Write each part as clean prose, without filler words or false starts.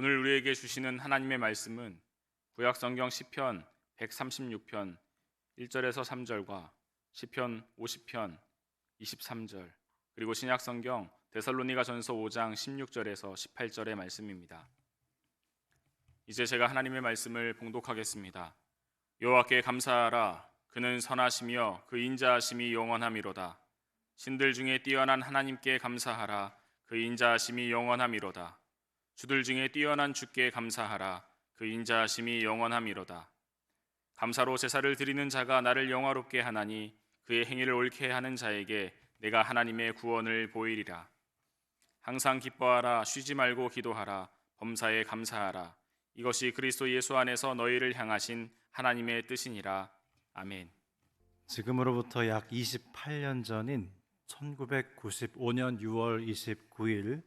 오늘 우리에게 주시는 하나님의 말씀은 구약 성경 시편 136편 1절에서 3절과 시편 50편 23절, 그리고 신약 성경 데살로니가전서 5장 16절에서 18절의 말씀입니다. 이제 제가 하나님의 말씀을 봉독하겠습니다. 여호와께 감사하라. 그는 선하시며 그 인자하심이 영원함이로다. 신들 중에 뛰어난 하나님께 감사하라. 그 인자하심이 영원함이로다. 주들 중에 뛰어난 주께 감사하라. 그 인자하심이 영원함이로다. 감사로 제사를 드리는 자가 나를 영화롭게 하나니 그의 행위를 옳게 하는 자에게 내가 하나님의 구원을 보이리라. 항상 기뻐하라. 쉬지 말고 기도하라. 범사에 감사하라. 이것이 그리스도 예수 안에서 너희를 향하신 하나님의 뜻이니라. 아멘. 지금으로부터 약 28년 전인 1995년 6월 29일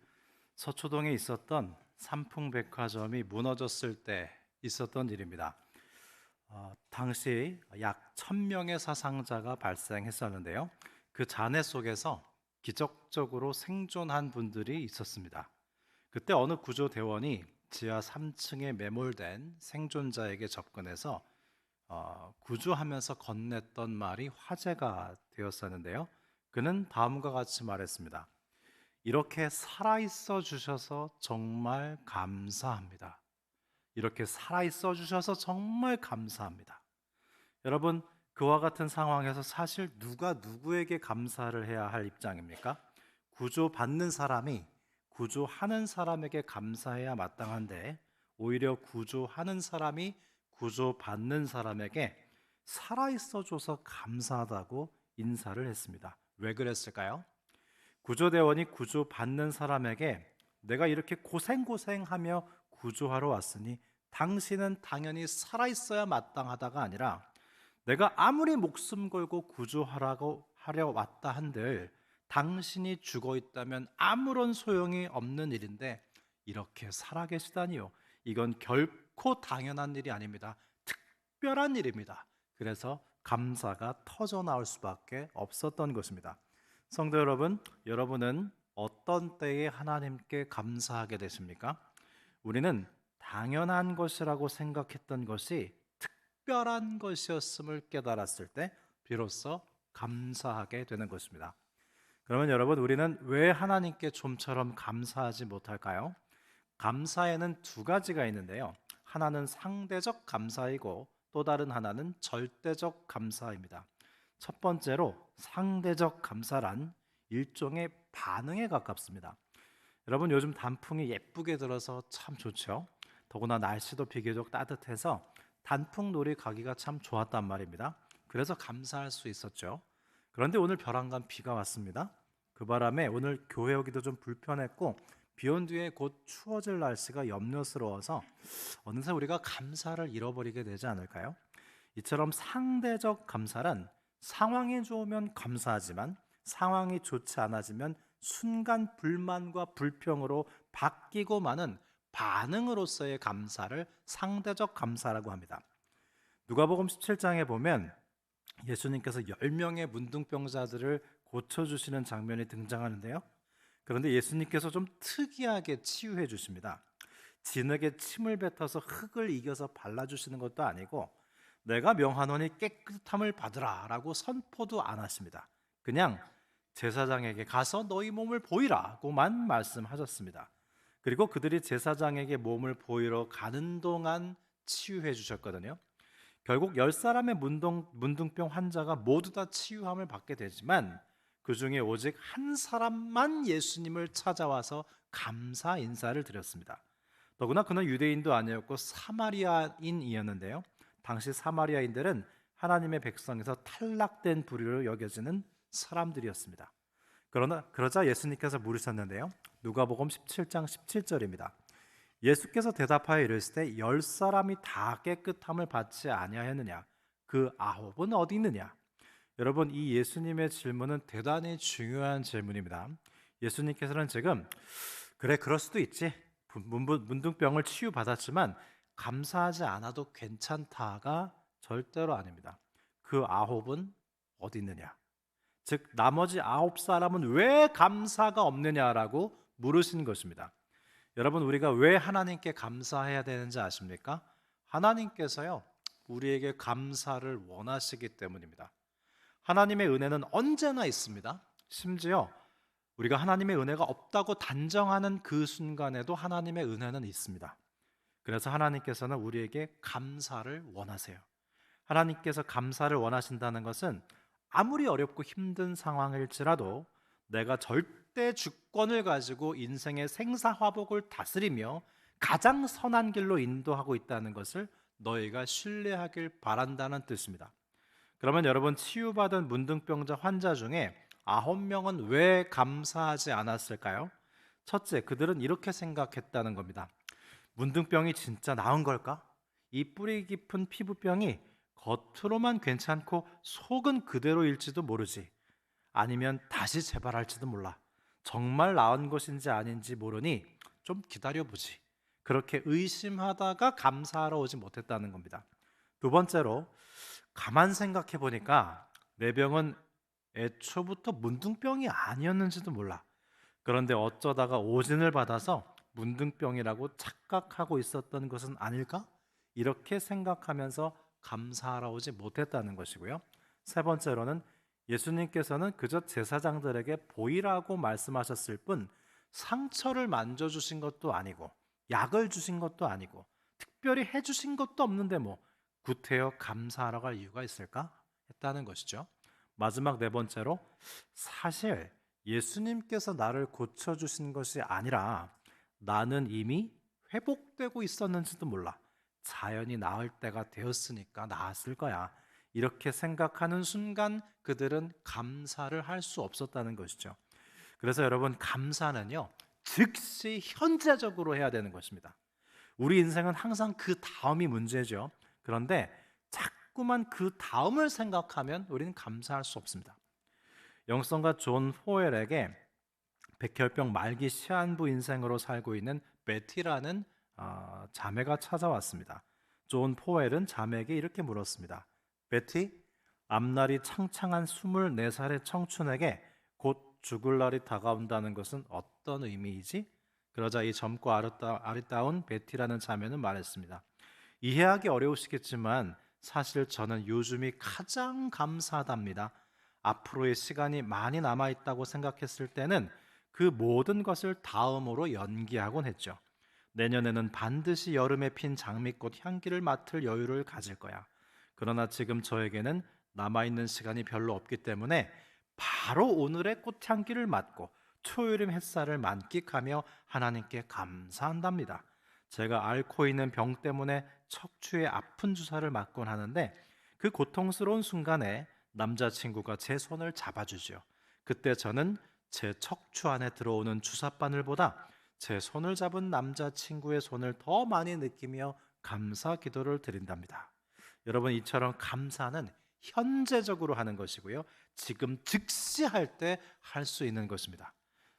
서초동에 있었던 삼풍백화점이 무너졌을 때 있었던 일입니다. 당시 약 1000명의 사상자가 발생했었는데요. 그 잔해 속에서 기적적으로 생존한 분들이 있었습니다. 그때 어느 구조대원이 지하 3층에 매몰된 생존자에게 접근해서 구조하면서 건넸던 말이 화제가 되었었는데요. 그는 다음과 같이 말했습니다. 이렇게 살아있어 주셔서 정말 감사합니다. 이렇게 살아있어 주셔서 정말 감사합니다. 여러분, 그와 같은 상황에서 사실 누가 누구에게 감사를 해야 할 입장입니까? 구조받는 사람이 구조하는 사람에게 감사해야 마땅한데, 오히려 구조하는 사람이 구조받는 사람에게 살아있어 줘서 감사하다고 인사를 했습니다. 왜 그랬을까요? 구조대원이 구조받는 사람에게 내가 이렇게 고생하며 구조하러 왔으니 당신은 당연히 살아있어야 마땅하다가 아니라 내가 아무리 목숨 걸고 하려 왔다 한들 당신이 죽어 있다면 아무런 소용이 없는 일인데 이렇게 살아계시다니요. 이건 결코 당연한 일이 아닙니다. 특별한 일입니다. 그래서 감사가 터져 나올 수밖에 없었던 것입니다. 성도 여러분, 여러분은 어떤 때에 하나님께 감사하게 되십니까? 우리는 당연한 것이라고 생각했던 것이 특별한 것이었음을 깨달았을 때 비로소 감사하게 되는 것입니다. 그러면 여러분, 우리는 왜 하나님께 좀처럼 감사하지 못할까요? 감사에는 두 가지가 있는데요. 하나는 상대적 감사이고 또 다른 하나는 절대적 감사입니다. 첫 번째로 상대적 감사란 일종의 반응에 가깝습니다. 여러분, 요즘 단풍이 예쁘게 들어서 참 좋죠. 더구나 날씨도 비교적 따뜻해서 단풍놀이 가기가 참 좋았단 말입니다. 그래서 감사할 수 있었죠. 그런데 오늘 벼랑간 비가 왔습니다. 그 바람에 오늘 교회 오기도 좀 불편했고 비 온 뒤에 곧 추워질 날씨가 염려스러워서 어느새 우리가 감사를 잃어버리게 되지 않을까요? 이처럼 상대적 감사란 상황이 좋으면 감사하지만 상황이 좋지 않아지면 순간 불만과 불평으로 바뀌고 마는 반응으로서의 감사를 상대적 감사라고 합니다. 누가복음 17장에 보면 예수님께서 10명의 문둥병자들을 고쳐주시는 장면이 등장하는데요. 그런데 예수님께서 좀 특이하게 치유해 주십니다. 진흙에 침을 뱉어서 흙을 이겨서 발라주시는 것도 아니고 내가 명하노니 깨끗함을 받으라 라고 선포도 안 하십니다. 그냥 제사장에게 가서 너희 몸을 보이라고만 말씀하셨습니다. 그리고 그들이 제사장에게 몸을 보이러 가는 동안 치유해 주셨거든요. 결국 10사람의 문둥병 환자가 모두 다 치유함을 받게 되지만 그 중에 오직 한 사람만 예수님을 찾아와서 감사 인사를 드렸습니다. 더구나 그는 유대인도 아니었고 사마리아인이었는데요. 당시 사마리아인들은 하나님의 백성에서 탈락된 부류로 여겨지는 사람들이었습니다. 그러자 예수님께서 물으셨는데요. 누가복음 17장 17절입니다. 예수께서 대답하여 이르시되 10사람이 다 깨끗함을 받지 아니하였느냐? 그 9은 어디 있느냐? 여러분, 이 예수님의 질문은 대단히 중요한 질문입니다. 예수님께서는 지금 그래 그럴 수도 있지. 문둥병을 치유받았지만 감사하지 않아도 괜찮다가 절대로 아닙니다. 그 9은 어디 있느냐? 즉 나머지 9사람은 왜 감사가 없느냐라고 물으신 것입니다. 여러분, 우리가 왜 하나님께 감사해야 되는지 아십니까? 하나님께서요, 우리에게 감사를 원하시기 때문입니다. 하나님의 은혜는 언제나 있습니다. 심지어 우리가 하나님의 은혜가 없다고 단정하는 그 순간에도 하나님의 은혜는 있습니다. 그래서 하나님께서는 우리에게 감사를 원하세요. 하나님께서 감사를 원하신다는 것은 아무리 어렵고 힘든 상황일지라도 내가 절대 주권을 가지고 인생의 생사화복을 다스리며 가장 선한 길로 인도하고 있다는 것을 너희가 신뢰하길 바란다는 뜻입니다. 그러면 여러분, 치유받은 문둥병자 환자 중에 9명은 왜 감사하지 않았을까요? 첫째, 그들은 이렇게 생각했다는 겁니다. 문둥병이 진짜 나은 걸까? 이 뿌리 깊은 피부병이 겉으로만 괜찮고 속은 그대로일지도 모르지. 아니면 다시 재발할지도 몰라. 정말 나은 것인지 아닌지 모르니 좀 기다려보지. 그렇게 의심하다가 감사하러 오지 못했다는 겁니다. 두 번째로, 가만 생각해 보니까 내 병은 애초부터 문둥병이 아니었는지도 몰라. 그런데 어쩌다가 오진을 받아서 문둥병이라고 착각하고 있었던 것은 아닐까? 이렇게 생각하면서 감사하러 오지 못했다는 것이고요. 세 번째로는 예수님께서는 그저 제사장들에게 보이라고 말씀하셨을 뿐 상처를 만져주신 것도 아니고 약을 주신 것도 아니고 특별히 해주신 것도 없는데 뭐 구태여 감사하러 갈 이유가 있을까? 했다는 것이죠. 마지막 네 번째로, 사실 예수님께서 나를 고쳐주신 것이 아니라 나는 이미 회복되고 있었는지도 몰라. 자연히 나을 때가 되었으니까 나았을 거야. 이렇게 생각하는 순간 그들은 감사를 할 수 없었다는 것이죠. 그래서 여러분, 감사는요, 즉시 현재적으로 해야 되는 것입니다. 우리 인생은 항상 그 다음이 문제죠. 그런데 자꾸만 그 다음을 생각하면 우리는 감사할 수 없습니다. 영성가 존 포웰에게 백혈병 말기 시한부 인생으로 살고 있는 베티라는 자매가 찾아왔습니다. 존 포웰은 자매에게 이렇게 물었습니다. 베티, 앞날이 창창한 24살의 청춘에게 곧 죽을 날이 다가온다는 것은 어떤 의미이지? 그러자 이 젊고 아리따운 베티라는 자매는 말했습니다. 이해하기 어려우시겠지만 사실 저는 요즘이 가장 감사하답니다. 앞으로의 시간이 많이 남아있다고 생각했을 때는 그 모든 것을 다음으로 연기하곤 했죠. 내년에는 반드시 여름에 핀 장미꽃 향기를 맡을 여유를 가질 거야. 그러나 지금 저에게는 남아있는 시간이 별로 없기 때문에 바로 오늘의 꽃향기를 맡고 초여름 햇살을 만끽하며 하나님께 감사한답니다. 제가 앓고 있는 병 때문에 척추에 아픈 주사를 맞곤 하는데 그 고통스러운 순간에 남자친구가 제 손을 잡아주죠. 그때 저는 제 척추 안에 들어오는 주사바늘보다 제 손을 잡은 남자친구의 손을 더 많이 느끼며 감사 기도를 드린답니다. 여러분, 이처럼 감사는 현재적으로 하는 것이고요. 지금 즉시 할 때 할 수 있는 것입니다.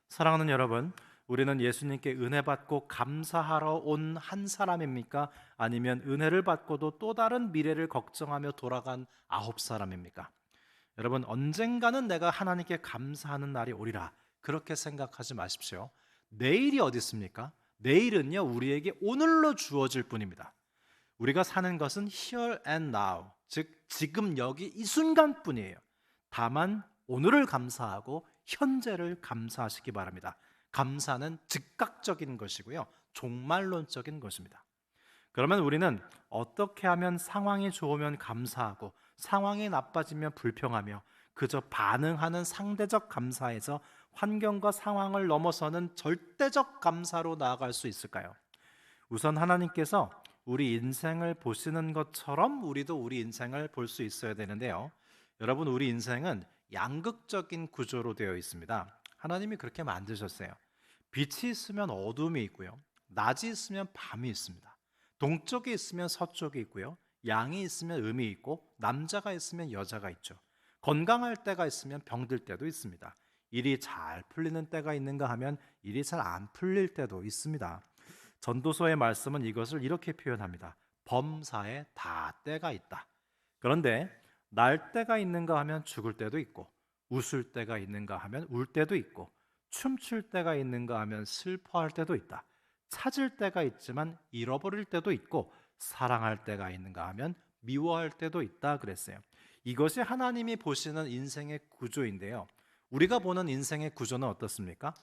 사랑하는 여러분, 우리는 예수님께 은혜 받고 감사하러 온 한 사람입니까? 아니면 은혜를 받고도 또 다른 미래를 걱정하며 돌아간 9사람입니까? 여러분, 언젠가는 내가 하나님께 감사하는 날이 오리라, 그렇게 생각하지 마십시오. 내일이 어디 있습니까? 내일은요, 우리에게 오늘로 주어질 뿐입니다. 우리가 사는 것은 here and now, 즉 지금 여기 이 순간뿐이에요. 다만 오늘을 감사하고 현재를 감사하시기 바랍니다. 감사는 즉각적인 것이고요, 종말론적인 것입니다. 그러면 우리는 어떻게 하면 상황이 좋으면 감사하고 상황이 나빠지면 불평하며 그저 반응하는 상대적 감사에서 환경과 상황을 넘어서는 절대적 감사로 나아갈 수 있을까요? 우선 하나님께서 우리 인생을 보시는 것처럼 우리도 우리 인생을 볼 수 있어야 되는데요. 여러분, 우리 인생은 양극적인 구조로 되어 있습니다. 하나님이 그렇게 만드셨어요. 빛이 있으면 어둠이 있고요, 낮이 있으면 밤이 있습니다. 동쪽에 있으면 서쪽이 있고요, 양이 있으면 음이 있고 남자가 있으면 여자가 있죠. 건강할 때가 있으면 병들 때도 있습니다. 일이 잘 풀리는 때가 있는가 하면 일이 잘 안 풀릴 때도 있습니다. 전도서의 말씀은 이것을 이렇게 표현합니다. 범사에 다 때가 있다. 그런데 날 때가 있는가 하면 죽을 때도 있고, 웃을 때가 있는가 하면 울 때도 있고, 춤출 때가 있는가 하면 슬퍼할 때도 있다. 찾을 때가 있지만 잃어버릴 때도 있고 사랑할 때가 있는가 하면 미워할 때도 있다 그랬어요. 이것이 하나님이 보시는 인생의 구조인데요. 우리가 보는 인생의 구조는 어떻습니까?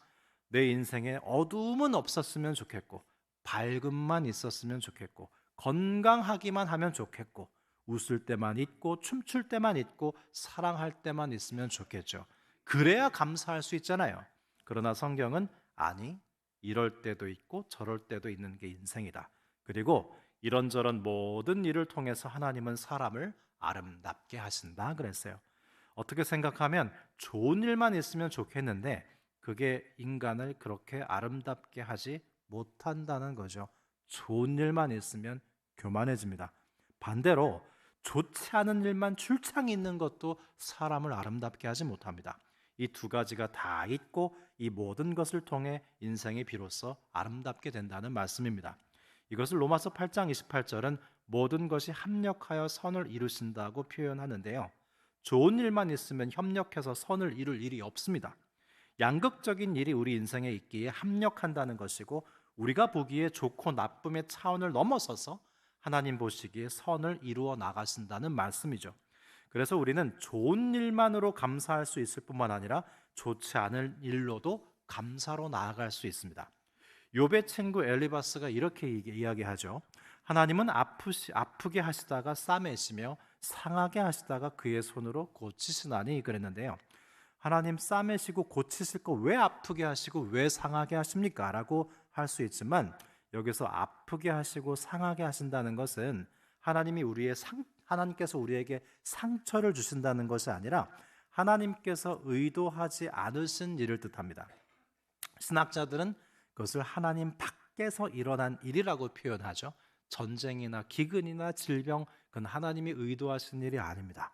내 인생에 어두움은 없었으면 좋겠고 밝음만 있었으면 좋겠고 건강하기만 하면 좋겠고 웃을 때만 있고 춤출 때만 있고 사랑할 때만 있으면 좋겠죠. 그래야 감사할 수 있잖아요. 그러나 성경은 아니, 이럴 때도 있고 저럴 때도 있는 게 인생이다. 그리고 이런저런 모든 일을 통해서 하나님은 사람을 아름답게 하신다 그랬어요. 어떻게 생각하면 좋은 일만 있으면 좋겠는데 그게 인간을 그렇게 아름답게 하지 못한다는 거죠. 좋은 일만 있으면 교만해집니다. 반대로 좋지 않은 일만 출창 있는 것도 사람을 아름답게 하지 못합니다. 이 두 가지가 다 있고 이 모든 것을 통해 인생이 비로소 아름답게 된다는 말씀입니다. 이것을 로마서 8장 28절은 모든 것이 합력하여 선을 이루신다고 표현하는데요. 좋은 일만 있으면 협력해서 선을 이룰 일이 없습니다. 양극적인 일이 우리 인생에 있기에 합력한다는 것이고 우리가 보기에 좋고 나쁨의 차원을 넘어서서 하나님 보시기에 선을 이루어 나가신다는 말씀이죠. 그래서 우리는 좋은 일만으로 감사할 수 있을 뿐만 아니라 좋지 않은 일로도 감사로 나아갈 수 있습니다. 욥의 친구 엘리바스가 이렇게 이야기하죠. 하나님은 아프게 하시다가 싸매시며 상하게 하시다가 그의 손으로 고치시나니 그랬는데요. 하나님 싸매시고 고치실 거 왜 아프게 하시고 왜 상하게 하십니까? 라고 할 수 있지만 여기서 아프게 하시고 상하게 하신다는 것은 하나님께서 우리에게 상처를 주신다는 것이 아니라 하나님께서 의도하지 않으신 일을 뜻합니다. 신학자들은 그것을 하나님 밖에서 일어난 일이라고 표현하죠. 전쟁이나 기근이나 질병, 그건 하나님이 의도하신 일이 아닙니다.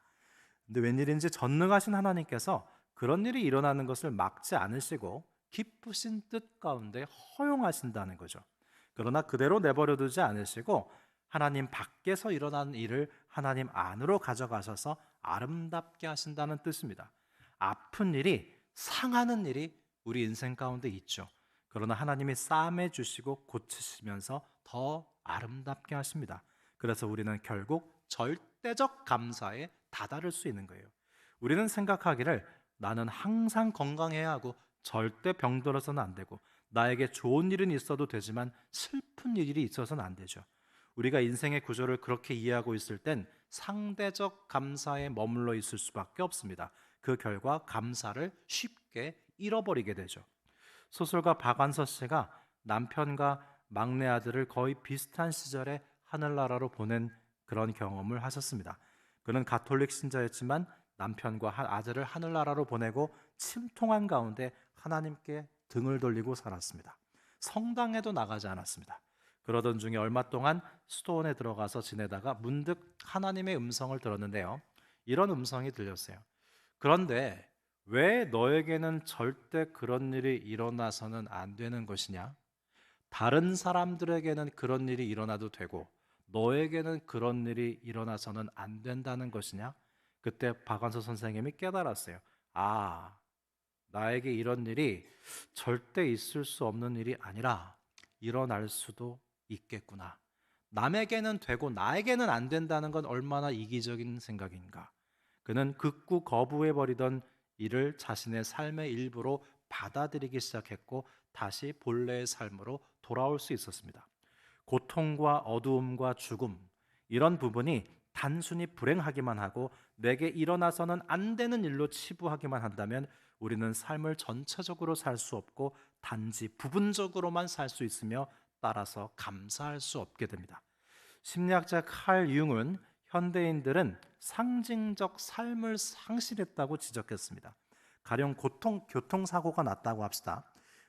근데 웬일인지 전능하신 하나님께서 그런 일이 일어나는 것을 막지 않으시고 기쁘신 뜻 가운데 허용하신다는 거죠. 그러나 그대로 내버려 두지 않으시고 하나님 밖에서 일어나는 일을 하나님 안으로 가져가셔서 아름답게 하신다는 뜻입니다. 아픈 일이, 상하는 일이 우리 인생 가운데 있죠. 그러나 하나님이 싸매 주시고 고치시면서 더 아름답게 하십니다. 그래서 우리는 결국 절대적 감사에 다다를 수 있는 거예요. 우리는 생각하기를 나는 항상 건강해야 하고 절대 병들어서는 안 되고 나에게 좋은 일은 있어도 되지만 슬픈 일이 있어서는 안 되죠. 우리가 인생의 구조를 그렇게 이해하고 있을 땐 상대적 감사에 머물러 있을 수밖에 없습니다. 그 결과 감사를 쉽게 잃어버리게 되죠. 소설가 박완서 씨가 남편과 막내 아들을 거의 비슷한 시절에 하늘나라로 보낸 그런 경험을 하셨습니다. 그는 가톨릭 신자였지만 남편과 아들을 하늘나라로 보내고 침통한 가운데 하나님께 등을 돌리고 살았습니다. 성당에도 나가지 않았습니다. 그러던 중에 얼마 동안 수도원에 들어가서 지내다가 문득 하나님의 음성을 들었는데요. 이런 음성이 들렸어요. 그런데 왜 너에게는 절대 그런 일이 일어나서는 안 되는 것이냐? 다른 사람들에게는 그런 일이 일어나도 되고 너에게는 그런 일이 일어나서는 안 된다는 것이냐? 그때 박완서 선생님이 깨달았어요. 아, 나에게 이런 일이 절대 있을 수 없는 일이 아니라 일어날 수도 있겠구나. 남에게는 되고 나에게는 안 된다는 건 얼마나 이기적인 생각인가. 그는 극구 거부해버리던 이를 자신의 삶의 일부로 받아들이기 시작했고 다시 본래의 삶으로 돌아올 수 있었습니다. 고통과 어두움과 죽음, 이런 부분이 단순히 불행하기만 하고 내게 일어나서는 안 되는 일로 치부하기만 한다면 우리는 삶을 전체적으로 살 수 없고 단지 부분적으로만 살 수 있으며 따라서 감사할 수 없게 됩니다. 심리학자 칼 융은 현대인들은 상징적 삶을 상실했다고 지적했습니다. 가령 교통사고가 났다고 합시다.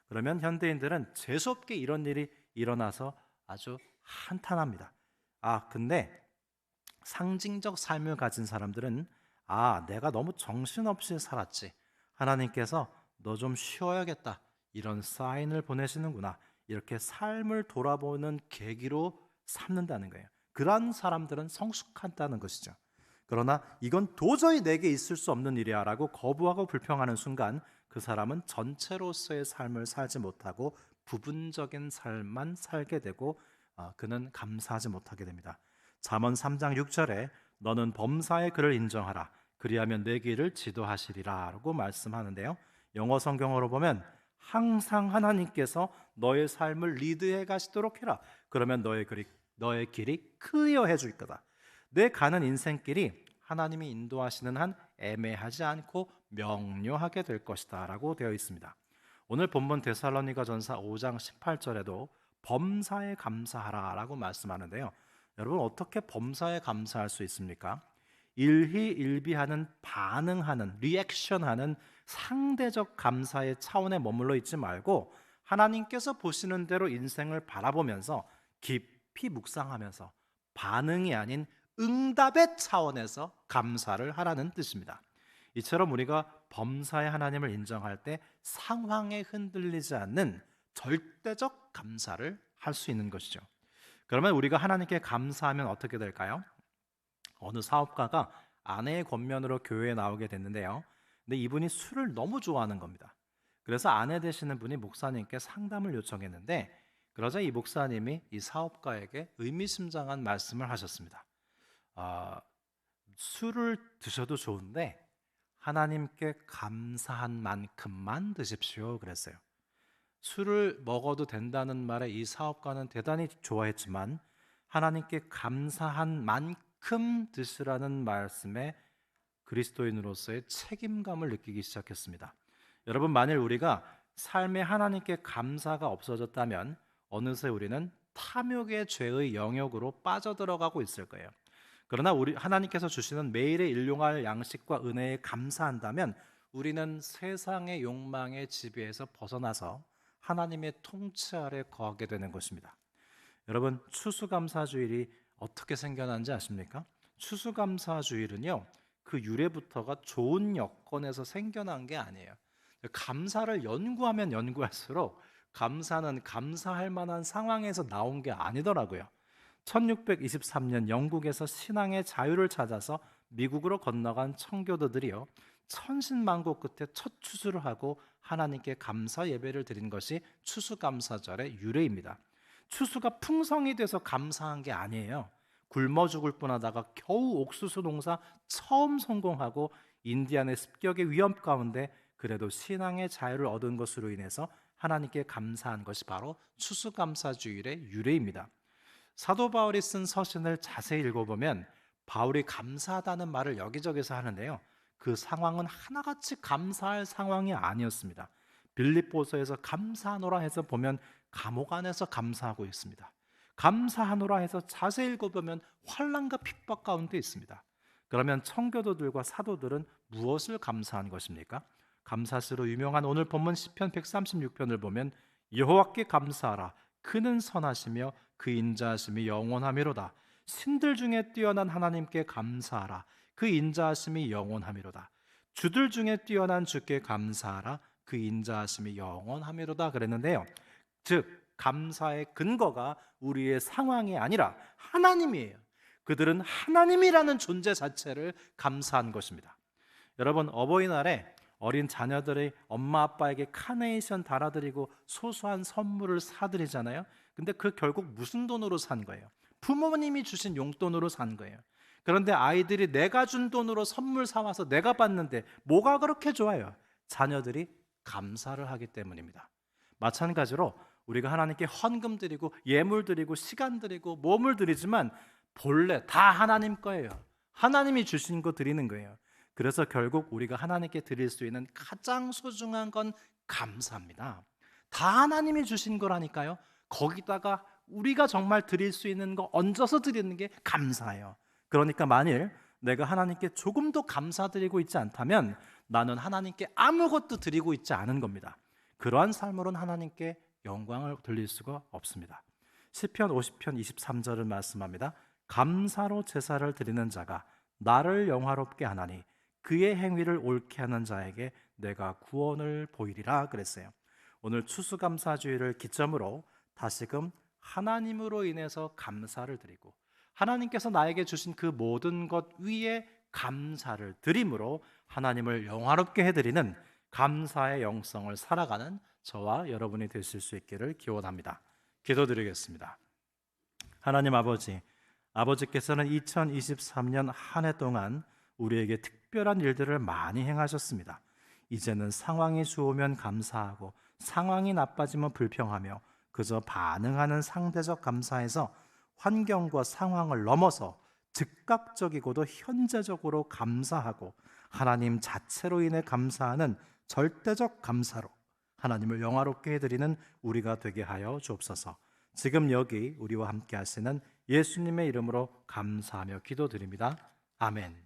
그러면 현대인들은 재수없게 이런 일이 일어나서 아주 한탄합니다. 근데 상징적 삶을 가진 사람들은 내가 너무 정신없이 살았지. 하나님께서 너 좀 쉬어야겠다. 이런 사인을 보내시는구나. 이렇게 삶을 돌아보는 계기로 삼는다는 거예요. 그러한 사람들은 성숙하다는 것이죠. 그러나 이건 도저히 내게 있을 수 없는 일이야 라고 거부하고 불평하는 순간 그 사람은 전체로서의 삶을 살지 못하고 부분적인 삶만 살게 되고 그는 감사하지 못하게 됩니다. 잠언 3장 6절에 너는 범사의 그를 인정하라 그리하면 내 길을 지도하시리라 라고 말씀하는데요. 영어 성경으로 보면 항상 하나님께서 너의 삶을 리드해 가시도록 해라. 그러면 너의 길이 클리어해 줄 거다. 내 가는 인생길이 하나님이 인도하시는 한 애매하지 않고 명료하게 될 것이다 라고 되어 있습니다. 오늘 본문 데살로니가전서 5장 18절에도 범사에 감사하라 라고 말씀하는데요. 여러분 어떻게 범사에 감사할 수 있습니까? 일희일비하는 반응하는 리액션하는 상대적 감사의 차원에 머물러 있지 말고 하나님께서 보시는 대로 인생을 바라보면서 깊이 묵상하면서 반응이 아닌 응답의 차원에서 감사를 하라는 뜻입니다. 이처럼 우리가 범사의 하나님을 인정할 때 상황에 흔들리지 않는 절대적 감사를 할 수 있는 것이죠. 그러면 우리가 하나님께 감사하면 어떻게 될까요? 어느 사업가가 아내의 권면으로 교회에 나오게 됐는데요. 근데 이분이 술을 너무 좋아하는 겁니다. 그래서 아내 되시는 분이 목사님께 상담을 요청했는데 그러자 이 목사님이 이 사업가에게 의미심장한 말씀을 하셨습니다. 술을 드셔도 좋은데 하나님께 감사한 만큼만 드십시오 그랬어요. 술을 먹어도 된다는 말에 이 사업가는 대단히 좋아했지만 하나님께 감사한 만큼 드시라는 말씀에 그리스도인으로서의 책임감을 느끼기 시작했습니다. 여러분 만일 우리가 삶에 하나님께 감사가 없어졌다면 어느새 우리는 탐욕의 죄의 영역으로 빠져들어가고 있을 거예요. 그러나 우리 하나님께서 주시는 매일의 일용할 양식과 은혜에 감사한다면 우리는 세상의 욕망의 지배에서 벗어나서 하나님의 통치 아래 거하게 되는 것입니다. 여러분 추수감사주일이 어떻게 생겨난지 아십니까? 추수감사주일은요 그 유래부터가 좋은 여건에서 생겨난 게 아니에요. 감사를 연구하면 연구할수록 감사는 감사할 만한 상황에서 나온 게 아니더라고요. 1623년 영국에서 신앙의 자유를 찾아서 미국으로 건너간 청교도들이요 천신만고 끝에 첫 추수를 하고 하나님께 감사 예배를 드린 것이 추수감사절의 유래입니다. 추수가 풍성이 돼서 감사한 게 아니에요. 굶어 죽을 뻔하다가 겨우 옥수수 농사 처음 성공하고 인디안의 습격의 위험 가운데 그래도 신앙의 자유를 얻은 것으로 인해서 하나님께 감사한 것이 바로 추수감사주일의 유래입니다. 사도 바울이 쓴 서신을 자세히 읽어보면 바울이 감사하다는 말을 여기저기서 하는데요. 그 상황은 하나같이 감사할 상황이 아니었습니다. 빌립보서에서 감사하노라 해서 보면 감옥 안에서 감사하고 있습니다. 감사하노라 해서 자세히 읽어보면 환난과 핍박 가운데 있습니다. 그러면 청교도들과 사도들은 무엇을 감사한 것입니까? 감사시로 유명한 오늘 본문 시편 136편을 보면 여호와께 감사하라 그는 선하시며 그 인자하심이 영원하미로다. 신들 중에 뛰어난 하나님께 감사하라 그 인자하심이 영원하미로다. 주들 중에 뛰어난 주께 감사하라 그 인자하심이 영원하미로다 그랬는데요. 즉 감사의 근거가 우리의 상황이 아니라 하나님이에요. 그들은 하나님이라는 존재 자체를 감사한 것입니다. 여러분 어버이날에 어린 자녀들의 엄마 아빠에게 카네이션 달아드리고 소소한 선물을 사드리잖아요. 근데 그 결국 무슨 돈으로 산 거예요? 부모님이 주신 용돈으로 산 거예요. 그런데 아이들이 내가 준 돈으로 선물 사와서 내가 받는데 뭐가 그렇게 좋아요? 자녀들이 감사를 하기 때문입니다. 마찬가지로 우리가 하나님께 헌금 드리고 예물 드리고 시간 드리고 몸을 드리지만 본래 다 하나님 거예요. 하나님이 주신 거 드리는 거예요. 그래서 결국 우리가 하나님께 드릴 수 있는 가장 소중한 건 감사합니다. 다 하나님이 주신 거라니까요. 거기다가 우리가 정말 드릴 수 있는 거 얹어서 드리는 게 감사해요. 그러니까 만일 내가 하나님께 조금도 감사드리고 있지 않다면 나는 하나님께 아무것도 드리고 있지 않은 겁니다. 그러한 삶으로는 하나님께 영광을 돌릴 수가 없습니다. 시편 50편 23절을 말씀합니다. 감사로 제사를 드리는 자가 나를 영화롭게 하나니 그의 행위를 옳게 하는 자에게 내가 구원을 보이리라 그랬어요. 오늘 추수감사주일을 기점으로 다시금 하나님으로 인해서 감사를 드리고 하나님께서 나에게 주신 그 모든 것 위에 감사를 드림으로 하나님을 영화롭게 해드리는 감사의 영성을 살아가는 저와 여러분이 되실 수 있기를 기원합니다. 기도드리겠습니다. 하나님 아버지께서는 2023년 한 해 동안 우리에게 특별한 일들을 많이 행하셨습니다. 이제는 상황이 좋으면 감사하고 상황이 나빠지면 불평하며 그저 반응하는 상대적 감사에서 환경과 상황을 넘어서 즉각적이고도 현재적으로 감사하고 하나님 자체로 인해 감사하는 절대적 감사로 하나님을 영화롭게 해드리는 우리가 되게 하여 주옵소서. 지금 여기 우리와 함께 하시는 예수님의 이름으로 감사하며 기도드립니다. 아멘.